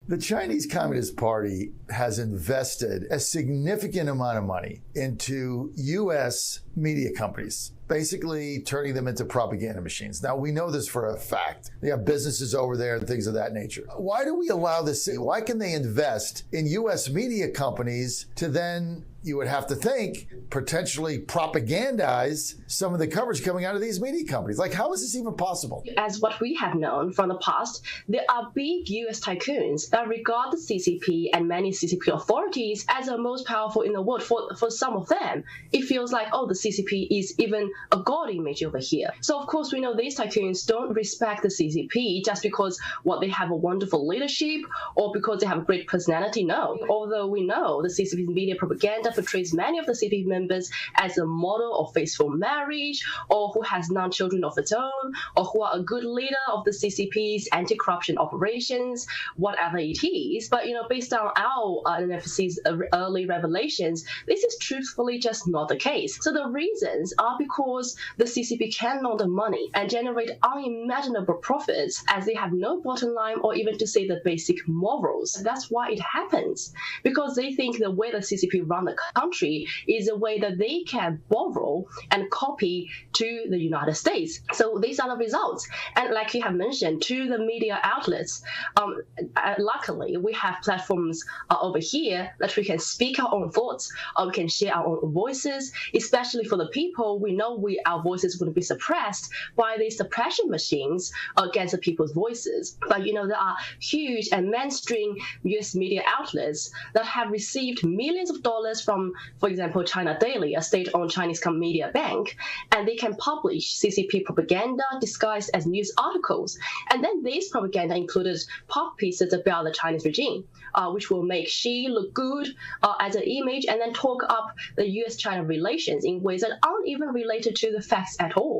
The Chinese Communist Party has invested a significant amount of money into U.S. media companies, basically turning them into propaganda machines. Now, we know this for a fact. They have businesses over there and things of that nature. Why do we allow this? Why can they invest in U.S. media companies to then, you would have to think, potentially propagandize some of the coverage coming out of these media companies? Like, how is this even possible? As what we have known from the past, there are big U.S. tycoons that regard the CCP and many CCP authorities as the most powerful in the world. For some of them, it feels like, oh, the CCP is even a god image over here. So, of course, we know these tycoons don't respect the CCP just because, they have a wonderful leadership or because they have a great personality. No. Although we know the CCP's media propaganda portrays many of the CCP members as a model of faithful marriage, or who has non-children of its own, or who are a good leader of the CCP's anti-corruption operations, whatever it is. But, based on our NFC's early revelations, this is truthfully just not the case. So the reasons are because the CCP can launder money and generate unimaginable profits, as they have no bottom line or even to say the basic morals. That's why it happens, because they think the way the CCP run the country is a way that they can borrow and copy to the United States. So these are the results. And like you have mentioned, to the media outlets, luckily we have platforms over here that we can speak our own thoughts, or we can share our own voices, especially for the people we know our voices would be suppressed by these suppression machines against the people's voices. But there are huge and mainstream US media outlets that have received millions of dollars from, for example, China Daily, a state-owned Chinese media bank, and they can publish CCP propaganda disguised as news articles. And then this propaganda included pop pieces about the Chinese regime, which will make Xi look good as an image, and then talk up the US-China relations in ways that aren't even related to the facts at all.